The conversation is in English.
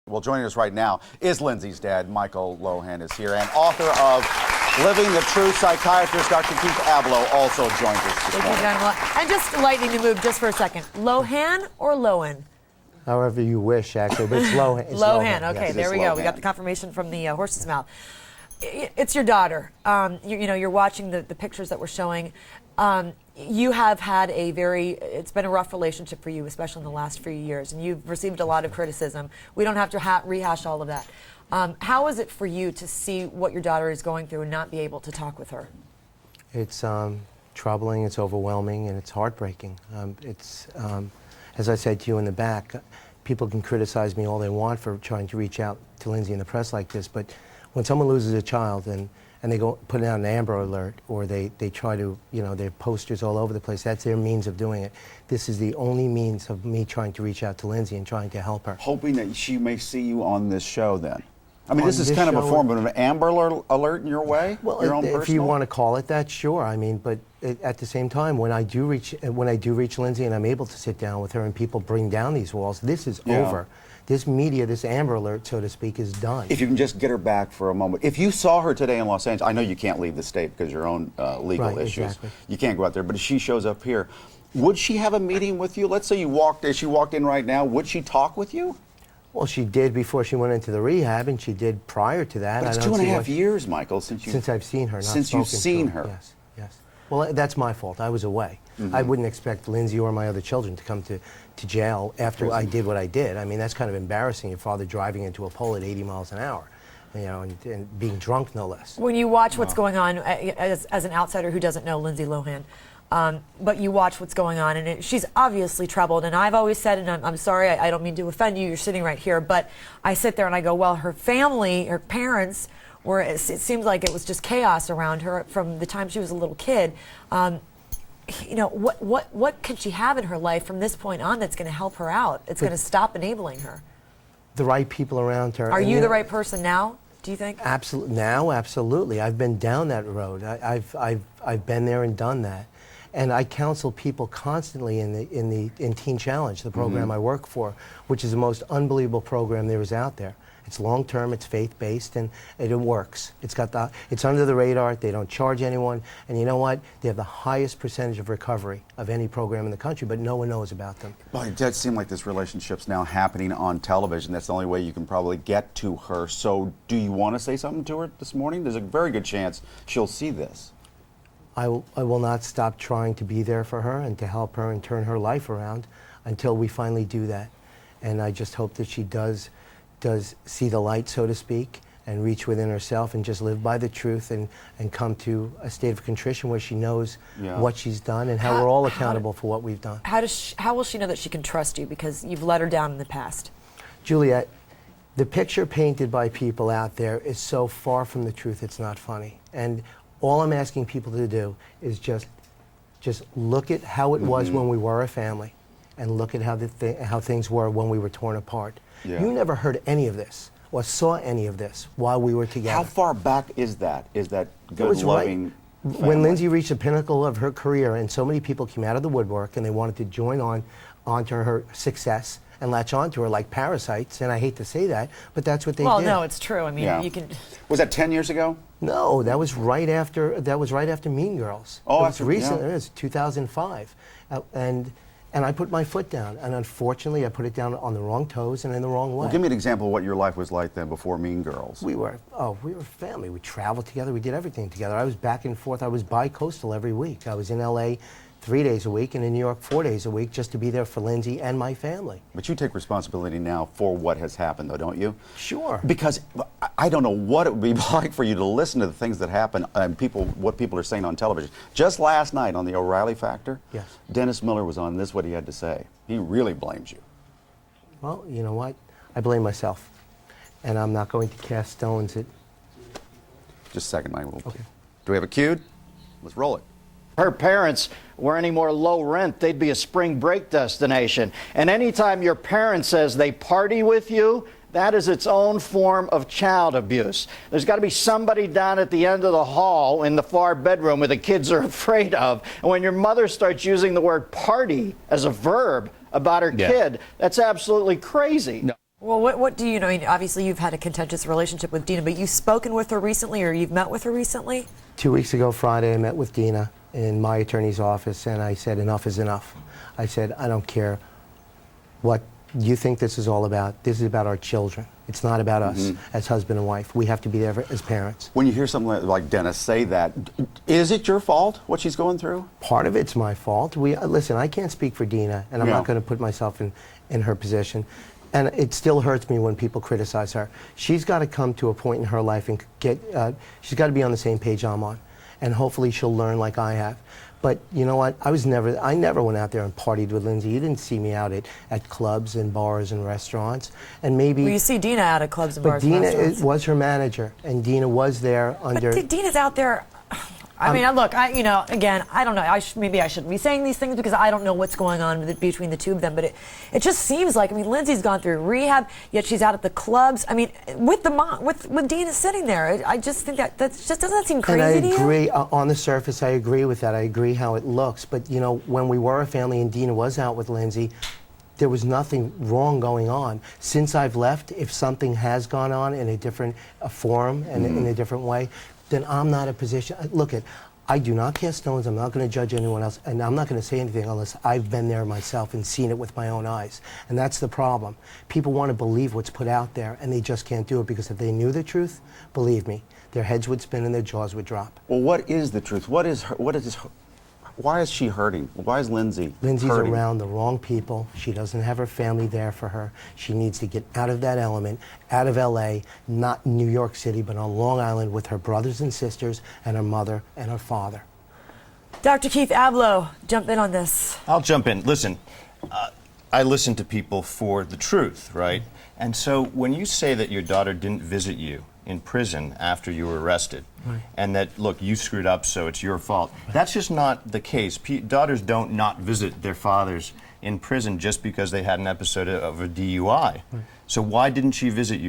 Well, joining us right now is Lindsay's dad. Michael Lohan is here, and author of Living the Truth. Psychiatrist Dr. Keith Ablow also joins us this morning. And just lightening the mood just for a second. Lohan or Lohan? However you wish, actually, but it's Lohan. It's Lohan. Okay, yes. there we go. We got the confirmation from the horse's mouth. It's your daughter. You're watching the pictures that we're showing. You have had it's been a rough relationship for you, especially in the last few years, and you've received a lot of criticism. We don't have to rehash all of that. How is it for you to see what your daughter is going through and not be able to talk with her? It's troubling, it's overwhelming, and it's heartbreaking. As I said to you in the back, people can criticize me all they want for trying to reach out to Lindsay in the press like this, but when someone loses a child and they go put out an Amber Alert, or they try to, they have posters all over the place, that's their means of doing it. This is the only means of me trying to reach out to Lindsay and trying to help her. Hoping that she may see you on this show then. I mean, this is kind of a form of an Amber Alert in your way? Well, your own if personal? you want to call it that, sure. I mean, but at the same time, when I do reach Lindsay and I'm able to sit down with her and people bring down these walls, this is over. This media, this Amber Alert, so to speak, is done. If you can just get her back for a moment. If you saw her today in Los Angeles, I know you can't leave the state because of your own legal issues. Exactly. You can't go out there, but if she shows up here, would she have a meeting with you? Let's say as she walked in right now, would she talk with you? Well, she did before she went into the rehab, and she did prior to that. But it's 2.5 years, Michael, since I've seen her. Since you've seen her. Yes. Well, that's my fault. I was away. Mm-hmm. I wouldn't expect Lindsay or my other children to come to jail after I did what I did. I mean, that's kind of embarrassing. Your father driving into a pole at 80 miles an hour, and being drunk, no less. When you watch what's going on, as an outsider who doesn't know Lindsay Lohan, but you watch what's going on, and she's obviously troubled. And I've always said, and I'm sorry, I don't mean to offend you, you're sitting right here, but I sit there and I go, well, her family, her parents, it seems like it was just chaos around her from the time she was a little kid. What can she have in her life from this point on that's going to help her out? It's going to stop enabling her. The right people around her. Are you the right person now, do you think? Absolutely. Now, absolutely. I've been down that road. I've been there and done that. And I counsel people constantly in Teen Challenge, the program I work for, which is the most unbelievable program there is out there. It's long-term, it's faith-based, and it works. It's under the radar, they don't charge anyone, and you know what? They have the highest percentage of recovery of any program in the country, but no one knows about them. Well, it does seem like this relationship's now happening on television. That's the only way you can probably get to her. So do you want to say something to her this morning? There's a very good chance she'll see this. I will not stop trying to be there for her and to help her and turn her life around until we finally do that. And I just hope that she does see the light, so to speak, and reach within herself and just live by the truth and come to a state of contrition where she knows what she's done and how we're all accountable for what we've done. How will she know that she can trust you because you've let her down in the past? Juliet, the picture painted by people out there is so far from the truth, it's not funny. And all I'm asking people to do is just look at how it was when we were a family and look at how things were when we were torn apart. Yeah. You never heard any of this or saw any of this while we were together. How far back is that? Is that good, loving family? When Lindsay reached the pinnacle of her career and so many people came out of the woodwork and they wanted to join onto her success and latch onto her like parasites, and I hate to say that, but that's what they did. Well, no, it's true. I mean, you can... Was that 10 years ago? No, that was right after Mean Girls. Oh, it was recent. It was 2005, and I put my foot down, and unfortunately, I put it down on the wrong toes and in the wrong way. Well, give me an example of what your life was like then before Mean Girls. We were family. We traveled together. We did everything together. I was back and forth. I was bi-coastal every week. I was in L.A. 3 days a week and in New York 4 days a week just to be there for Lindsay and my family. But you take responsibility now for what has happened, though, don't you? Sure. Because I don't know what it would be like for you to listen to the things that happen and what people are saying on television. Just last night on the O'Reilly Factor, Dennis Miller was on. This is what he had to say. He really blames you. Well, you know what? I blame myself, and I'm not going to cast stones at... Just a second, Mike. Okay. Do we have it queued? Let's roll it. Her parents were any more low rent, they'd be a spring break destination. And anytime your parent says they party with you, that is its own form of child abuse. There's got to be somebody down at the end of the hall in the far bedroom where the kids are afraid of. And when your mother starts using the word party as a verb about her kid, that's absolutely crazy. No. Well, what do you know? I mean, obviously, you've had a contentious relationship with Dina, but you've spoken with her recently, or you've met with her recently? 2 weeks ago, Friday, I met with Dina in my attorney's office, and I said, enough is enough. I said, I don't care what you think this is all about. This is about our children. It's not about us as husband and wife. We have to be there as parents. When you hear something like Dennis say that, is it your fault what she's going through? Part of it's my fault. Listen, I can't speak for Dina, and I'm not going to put myself in her position. And it still hurts me when people criticize her. She's got to come to a point in her life and she's got to be on the same page I'm on. And hopefully she'll learn like I have. But you know what? I never went out there and partied with Lindsay. You didn't see me out at clubs and bars and restaurants. And maybe... Well, you see Dina out at clubs and bars and restaurants. But Dina was her manager, and Dina was there under... But Dina's out there... I mean, look, again, I don't know. Maybe I shouldn't be saying these things because I don't know what's going on between the two of them. But it just seems like, I mean, Lindsay's gone through rehab, yet she's out at the clubs. I mean, with the mom, with Dina sitting there, I just think that just doesn't seem crazy to you. And I agree. On the surface, I agree with that. I agree how it looks. But you know, when we were a family and Dina was out with Lindsay, there was nothing wrong going on. Since I've left, if something has gone on in a different forum and in a different way, then I'm not in a position. Look, I do not cast stones. I'm not going to judge anyone else, and I'm not going to say anything unless I've been there myself and seen it with my own eyes. And that's the problem. People want to believe what's put out there, and they just can't do it, because if they knew the truth, believe me, their heads would spin and their jaws would drop. Well, what is the truth? Why is she hurting? Why is Lindsay Lindsay's hurting? around the wrong people. She doesn't have her family there for her. She needs to get out of that element, out of LA, not in New York City, but on Long Island with her brothers and sisters and her mother and her father. Dr. Keith Ablow, jump in on this. I'll jump in. Listen, I listen to people for the truth, right? And so when you say that your daughter didn't visit you in prison after you were arrested, and that, look, you screwed up, so it's your fault, that's just not the case. Daughters don't not visit their fathers in prison just because they had an episode of a DUI. So why didn't she visit you